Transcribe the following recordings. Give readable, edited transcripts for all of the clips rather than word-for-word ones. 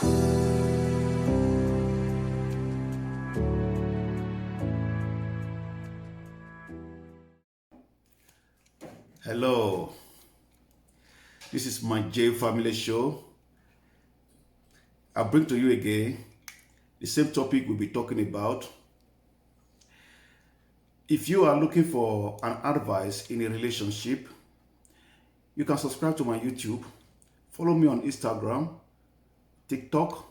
Hello, this is my J Family Show. I bring to you again the same topic we'll be talking about. If you are looking for an advice in a relationship, you can subscribe to my YouTube, follow me on Instagram, TikTok.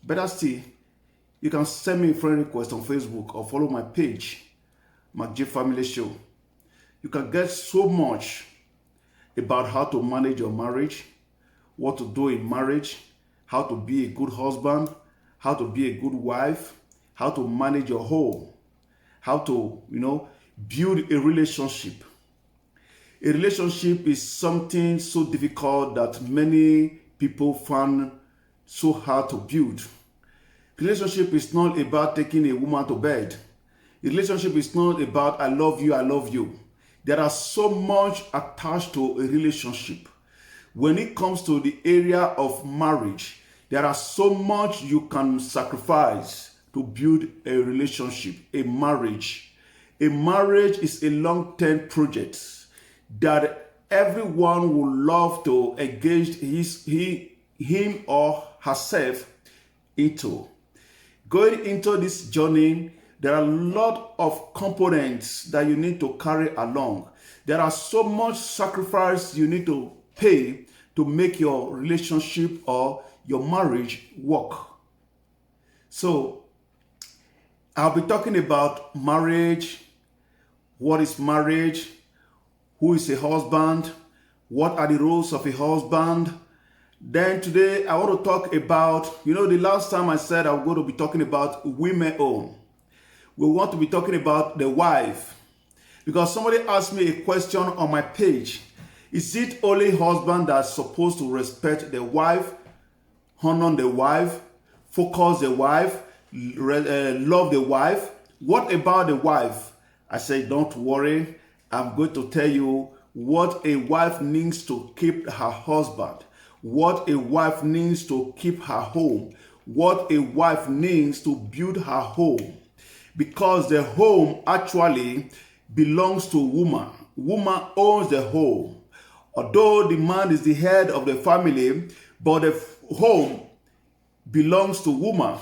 Better still, you can send me a friend request on Facebook or follow my page, my J Family Show. You can get so much about how to manage your marriage, what to do in marriage, how to be a good husband, how to be a good wife, how to manage your home, how to, build a relationship. A relationship is something so difficult that many people find so hard to build. Relationship is not about taking a woman to bed. A relationship is not about I love you, I love you. There are so much attached to a relationship. When it comes to the area of marriage, there are so much you can sacrifice to build a relationship, a marriage. A marriage is a long-term project that everyone would love to engage him or herself into. Going into this journey, there are a lot of components that you need to carry along. There are so much sacrifice you need to pay to make your relationship or your marriage work. So, I'll be talking about marriage, what is marriage, who is a husband, what are the roles of a husband. Then today, I want to talk about, the last time I said I'm going to be talking about women own. We want to be talking about the wife. Because somebody asked me a question on my page. Is it only husband that's supposed to respect the wife, honor the wife, focus the wife, love the wife? What about the wife? I say, don't worry. I'm going to tell you what a wife needs to keep her husband, what a wife needs to keep her home, what a wife needs to build her home. Because the home actually belongs to woman. Woman owns the home. Although the man is the head of the family, but the home belongs to woman.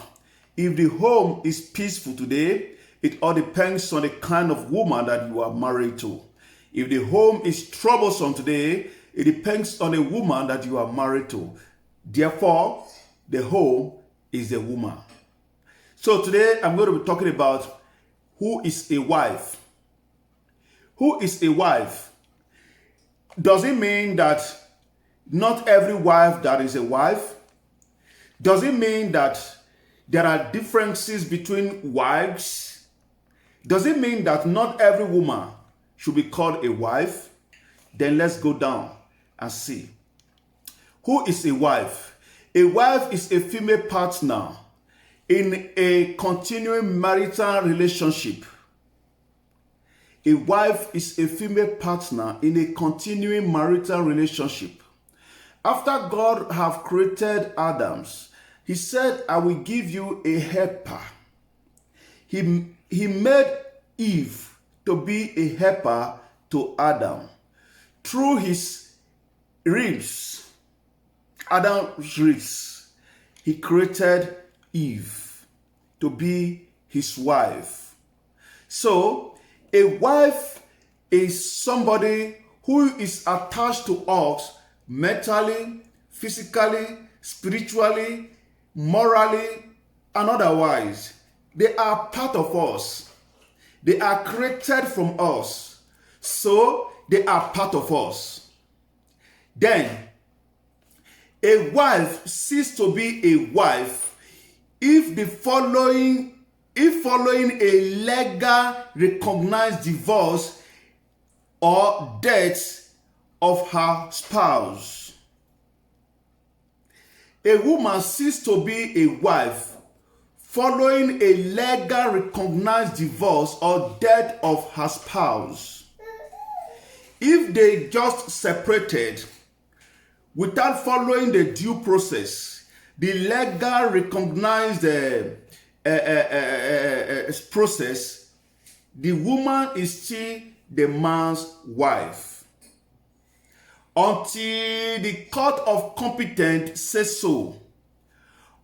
If the home is peaceful today, it all depends on the kind of woman that you are married to. If the home is troublesome today, it depends on the woman that you are married to. Therefore, the home is the woman. So today I'm going to be talking about who is a wife. Who is a wife? Does it mean that not every wife that is a wife? Does it mean that there are differences between wives? Does it mean that not every woman should be called a wife? Then let's go down and see. Who is a wife? A wife is a female partner in a continuing marital relationship. A wife is a female partner in a continuing marital relationship. After God have created Adam, he said, I will give you a helper. He made Eve to be a helper to Adam. Through his ribs, Adam's ribs, he created Eve to be his wife. So, a wife is somebody who is attached to us mentally, physically, spiritually, morally, and otherwise. They are part of us. They are created from us. So, they are part of us. Then, a wife ceases to be a wife if following a legal recognized divorce or death of her spouse. A woman ceases to be a wife following a legal recognized divorce or death of her spouse. If they just separated without following the due process, the legal recognized process, the woman is still the man's wife until the court of competence says so.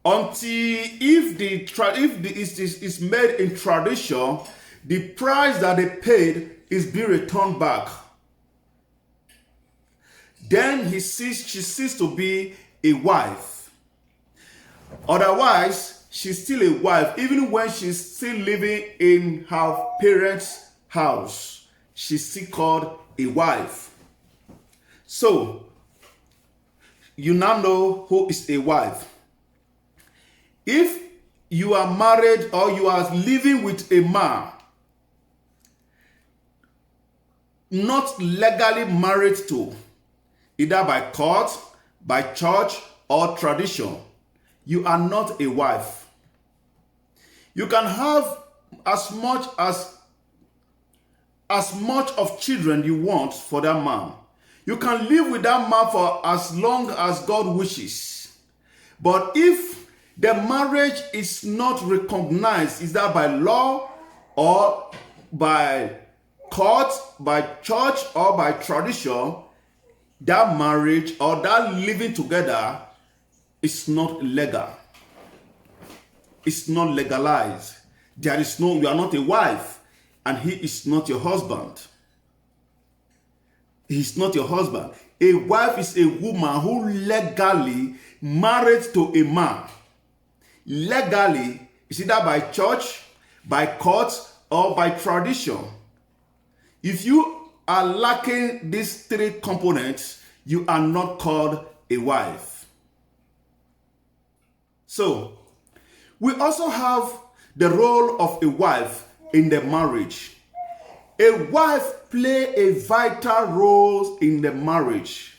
Until if is made in tradition, the price that they paid is being returned back. Then she ceased to be a wife. Otherwise, she's still a wife, even when she's still living in her parents' house. She's still called a wife. So, you now know who is a wife. If you are married or you are living with a man, not legally married to, either by court, by church, or tradition, you are not a wife. You can have as much of children you want for that man. You can live with that man for as long as God wishes. But if the marriage is not recognized, either by law or by court, by church, or by tradition, that marriage or that living together is not legal. It's not legalized. You are not a wife, and he is not your husband. He's not your husband. A wife is a woman who legally married to a man. Legally, it's either by church, by court, or by tradition. If you are lacking these three components, you are not called a wife. So, we also have the role of a wife in the marriage. A wife plays a vital role in the marriage.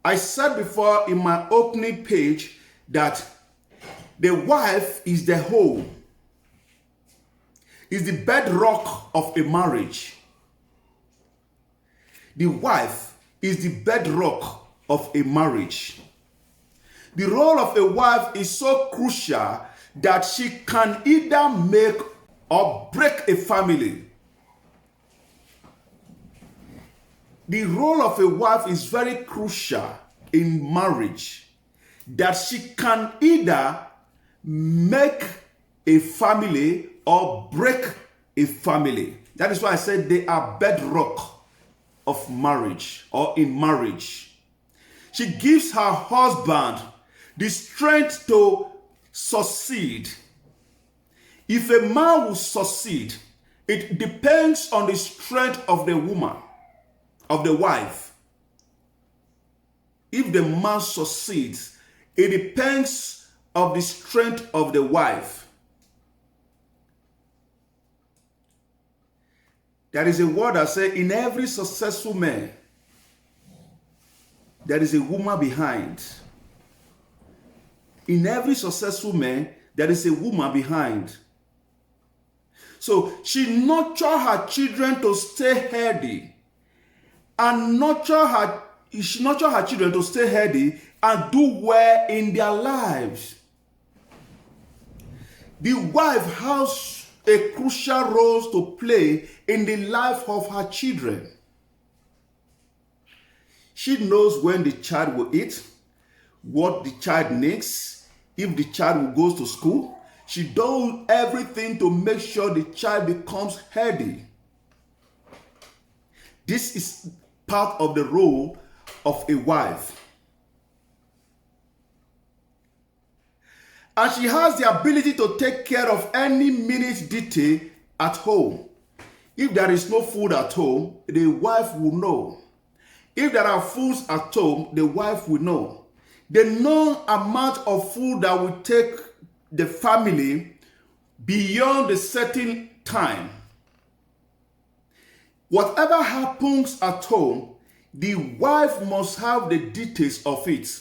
I said before in my opening page that the wife is the whole, is the bedrock of a marriage. The wife is the bedrock of a marriage. The role of a wife is so crucial that she can either make or break a family. The role of a wife is very crucial in marriage, that she can either make a family or break a family. That is why I said they are bedrock of marriage or in marriage. She gives her husband the strength to succeed. If a man will succeed, it depends on the strength of the woman, of the wife. If the man succeeds, it depends on the strength of the wife. There is a word that says, in every successful man, there is a woman behind. In every successful man, there is a woman behind. So she nurtures her children to stay healthy, and she nurtures her children to stay healthy and do well in their lives. The wife has a crucial role to play in the life of her children. She knows when the child will eat, what the child needs, if the child goes to school. She does everything to make sure the child becomes healthy. This is part of the role of a wife. And she has the ability to take care of any minute detail at home. If there is no food at home, the wife will know. If there are foods at home, the wife will know. The known amount of food that will take the family beyond a certain time. Whatever happens at home, the wife must have the details of it.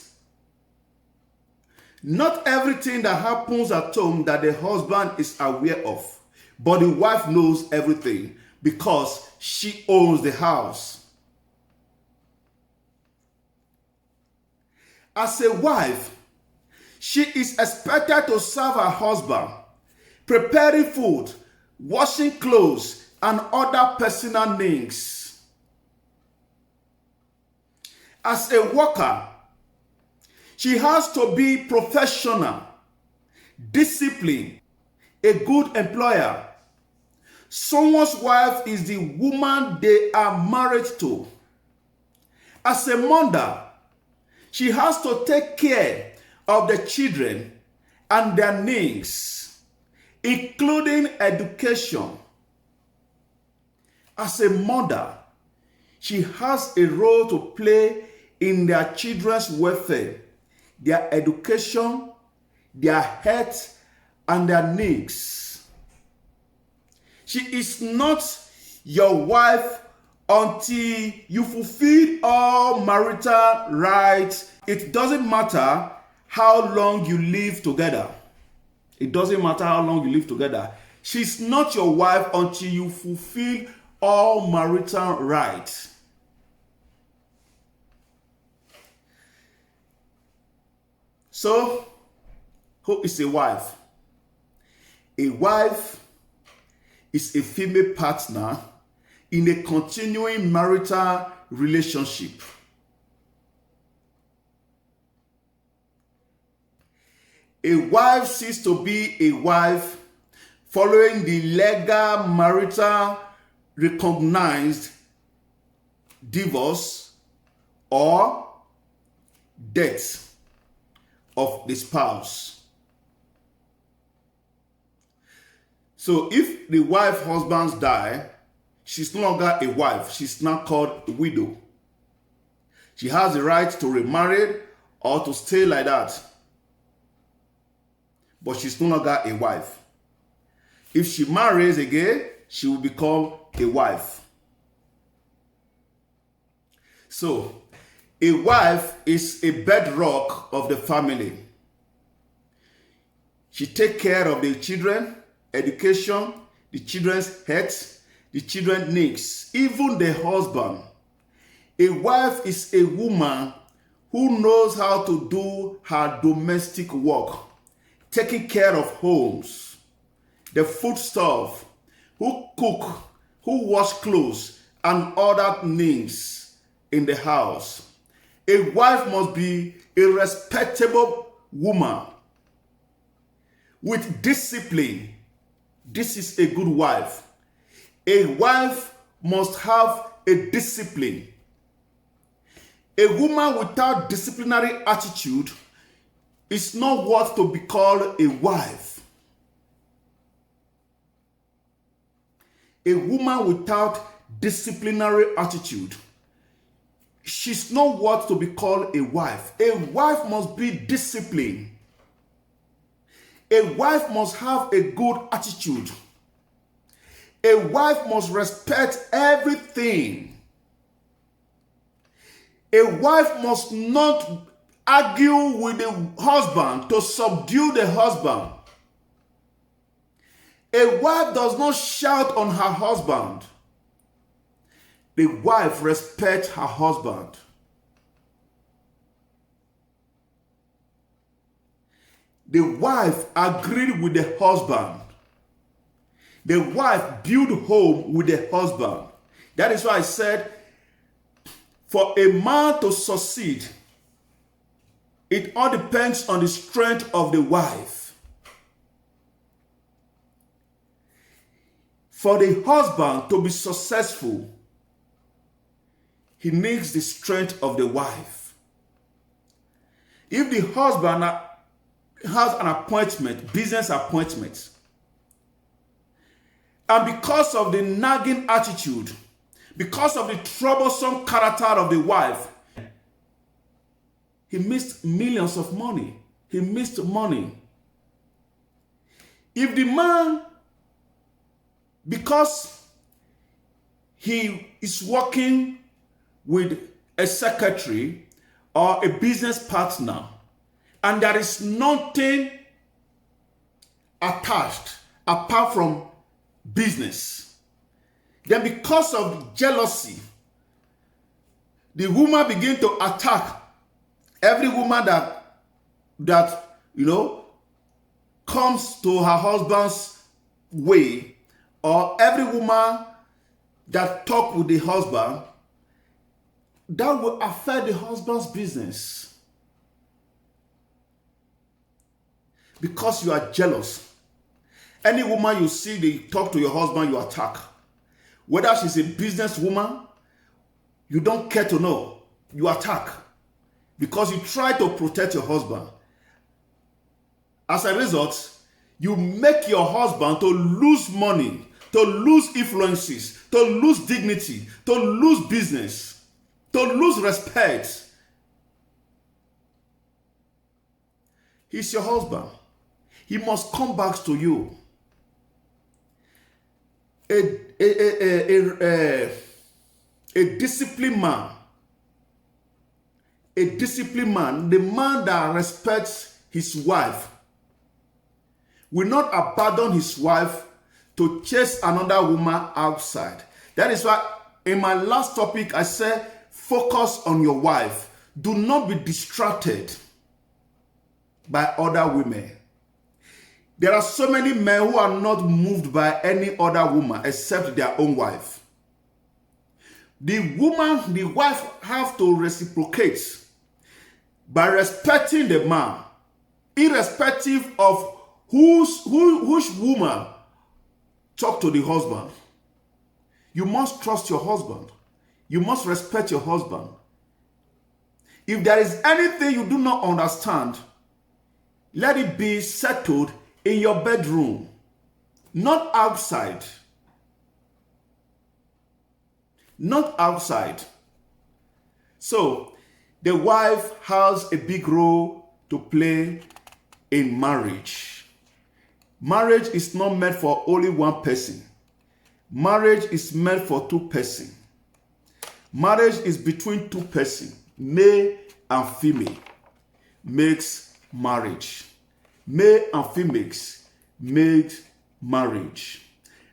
Not everything that happens at home that the husband is aware of, but the wife knows everything because she owns the house. As a wife, She is expected to serve her husband, preparing food, washing clothes, and other personal needs. As a worker, she has to be professional, disciplined, a good employer. Someone's wife is the woman they are married to. As a mother, she has to take care of the children and their needs, including education. As a mother, she has a role to play in their children's welfare, their education, their health, and their needs. She is not your wife until you fulfill all marital rights. It doesn't matter how long you live together. It doesn't matter how long you live together. She's not your wife until you fulfill all marital rights. So, who is a wife? A wife is a female partner in a continuing marital relationship. A wife ceases to be a wife following the legal marital recognized divorce or death of the spouse. So if the wife husbands die, she's no longer a wife. She's now called a widow. She has the right to remarry or to stay like that. But she's no longer a wife. If she marries again, she will become a wife. So, a wife is a bedrock of the family. She takes care of the children, education, the children's health, the children's needs, even the husband. A wife is a woman who knows how to do her domestic work, taking care of homes, the foodstuff, who cook, who wash clothes, and other needs in the house. A wife must be a respectable woman with discipline. This is a good wife. A wife must have a discipline. A woman without disciplinary attitude is not worth to be called a wife. A woman without disciplinary attitude, she's not worth to be called a wife. A wife must be disciplined. A wife must have a good attitude. A wife must respect everything. A wife must not argue with the husband to subdue the husband. A wife does not shout on her husband. The wife respects her husband. The wife agreed with the husband. The wife built home with the husband. That is why I said, for a man to succeed, it all depends on the strength of the wife. For the husband to be successful, he needs the strength of the wife. If the husband has an appointment, business appointment, and because of the nagging attitude, because of the troublesome character of the wife, he missed millions of money. He missed money. If the man, because he is working with a secretary or a business partner, and there is nothing attached apart from business, then because of jealousy, the woman begin to attack every woman that comes to her husband's way, or every woman that talk with the husband, that will affect the husband's business. Because you are jealous. Any woman you see, they talk to your husband, you attack. Whether she's a businesswoman, you don't care to know, you attack. Because you try to protect your husband. As a result, you make your husband to lose money, to lose influences, to lose dignity, to lose business, to lose respect. He's your husband. He must come back to you. A disciplined man. A disciplined man, the man that respects his wife, will not abandon his wife to chase another woman outside. That is why in my last topic I said, focus on your wife. Do not be distracted by other women. There are so many men who are not moved by any other woman except their own wife. The wife have to reciprocate by respecting the man, irrespective of which woman talk to the husband. You must trust your husband. You must respect your husband. If there is anything you do not understand, let it be settled in your bedroom, not outside. Not outside. So, the wife has a big role to play in marriage. Marriage is not meant for only one person. Marriage is meant for two persons. Marriage is between two persons, male and female, makes marriage. Male and females made marriage.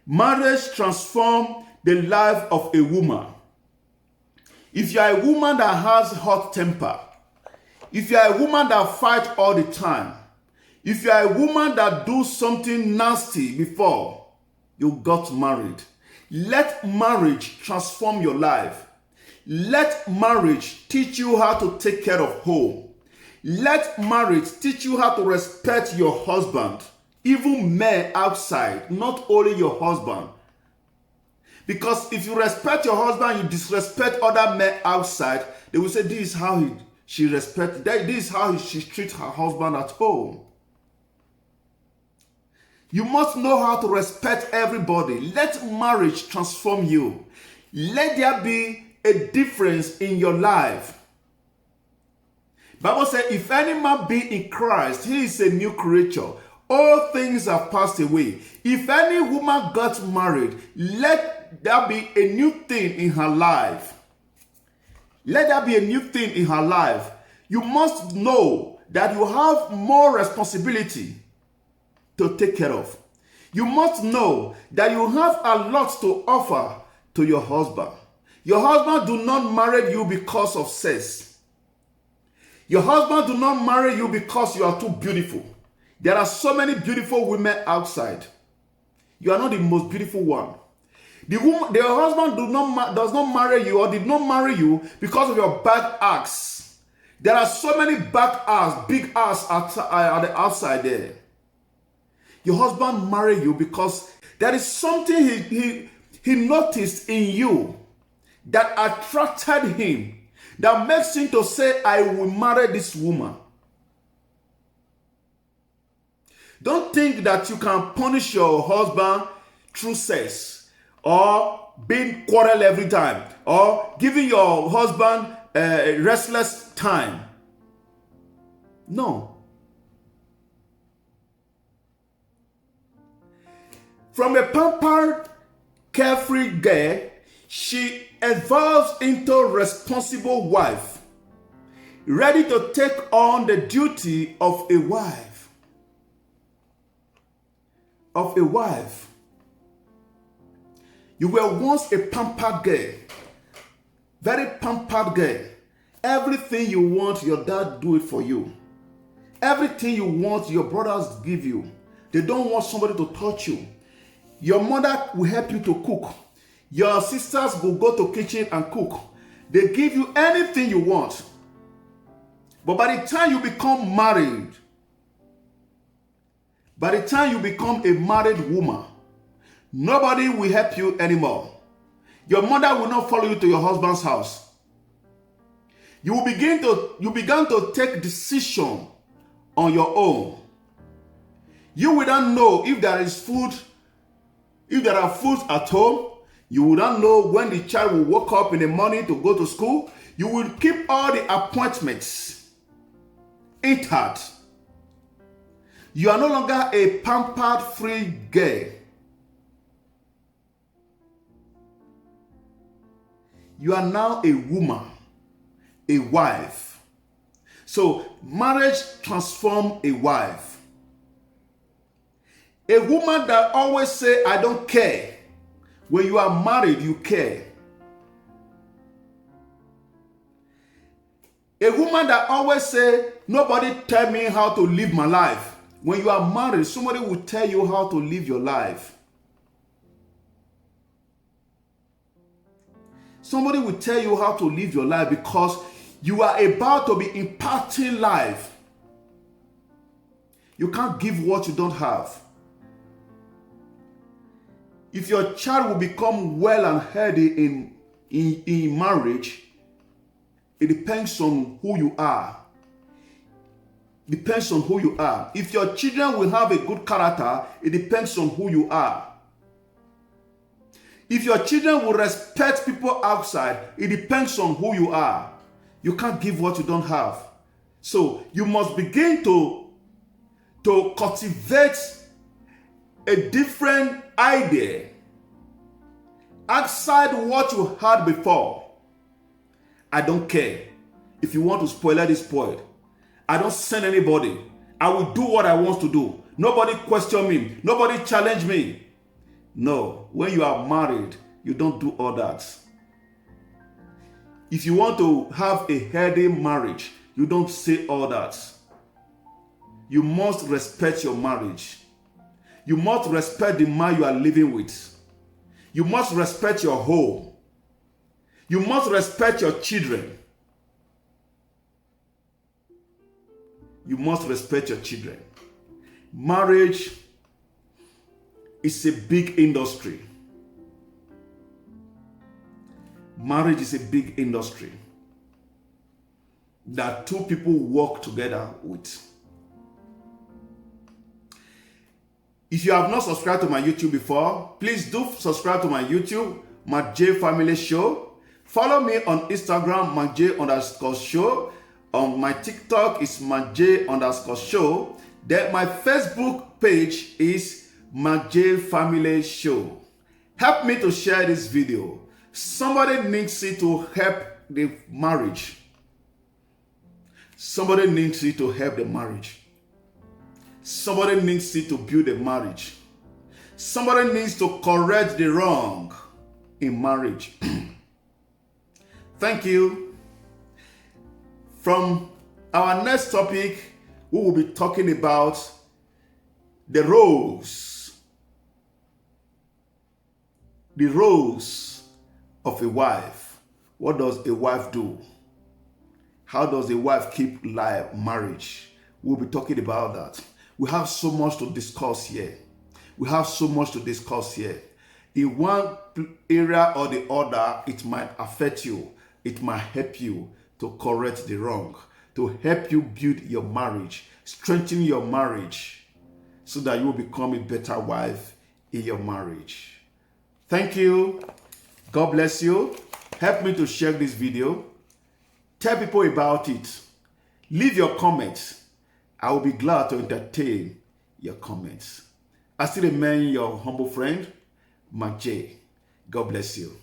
Marriage transforms the life of a woman. If you are a woman that has hot temper, if you are a woman that fights all the time, if you are a woman that does something nasty before you got married, let marriage transform your life. Let marriage teach you how to take care of home. Let marriage teach you how to respect your husband, even men outside, not only your husband. Because if you respect your husband, you disrespect other men outside, they will say, this is how she respects, this is how she treats her husband at home. You must know how to respect everybody. Let marriage transform you. Let there be a difference in your life. Bible says, if any man be in Christ, he is a new creature. All things have passed away. If any woman got married, let there be a new thing in her life. Let there be a new thing in her life. You must know that you have more responsibility to take care of. You must know that you have a lot to offer to your husband. Your husband do not marry you because of sex. Your husband do not marry you because you are too beautiful. There are so many beautiful women outside. You are not the most beautiful one. The husband does not marry you or did not marry you because of your bad acts. There are so many bad acts, big acts at the outside there. Your husband married you because there is something he noticed in you that attracted him, that makes him to say, I will marry this woman. Don't think that you can punish your husband through sex, or being quarrel every time, or giving your husband a restless time. No. From a pampered, carefree girl, she evolves into a responsible wife, ready to take on the duty of a wife. You were once a pampered girl, very pampered girl. Everything you want, your dad do it for you. Everything you want, your brothers give you. They don't want somebody to touch you. Your mother will help you to cook. Your sisters will go to kitchen and cook. They give you anything you want. But by the time you become married, by the time you become a married woman, nobody will help you anymore. Your mother will not follow you to your husband's house. You began to take decision on your own. You will not know if there is food, if there are foods at home. You will not know when the child will wake up in the morning to go to school. You will keep all the appointments intact. You are no longer a pampered free girl. You are now a woman, a wife. So marriage transforms a wife. A woman that always say, I don't care. When you are married, you care. A woman that always say, nobody tell me how to live my life. When you are married, somebody will tell you how to live your life. Somebody will tell you how to live your life because you are about to be imparting life. You can't give what you don't have. If your child will become well and healthy in marriage, it depends on who you are. Depends on who you are. If your children will have a good character, it depends on who you are. If your children will respect people outside, it depends on who you are. You can't give what you don't have. So you must begin to cultivate a different idea outside what you had before. I don't care. If you want to spoil, let it spoil. I don't send anybody. I will do what I want to do. Nobody question me. Nobody challenge me. No, when you are married, you don't do all that. If you want to have a healthy marriage, you don't say all that. You must respect your marriage. You must respect the man you are living with. You must respect your home. You must respect your children. You must respect your children. Marriage is a big industry. Marriage is a big industry that two people work together with. If you have not subscribed to my YouTube before, please do subscribe to my YouTube, Matt J Family Show. Follow me on Instagram, MattJ_show. On my TikTok is MattJ_show. Then my Facebook page is Matt J Family Show. Help me to share this video. Somebody needs it to help the marriage. Somebody needs it to help the marriage. Somebody needs it to build a marriage. Somebody needs to correct the wrong in marriage. Thank you. From our next topic, we will be talking about the roles. The roles of a wife. What does a wife do? How does a wife keep marriage? We'll be talking about that. We have so much to discuss here. We have so much to discuss here. In one area or the other, it might affect you. It might help you to correct the wrong, to help you build your marriage, strengthen your marriage, so that you will become a better wife in your marriage. Thank you. God bless you. Help me to share this video. Tell people about it. Leave your comments. I will be glad to entertain your comments. I still remain your humble friend, Matt J. God bless you.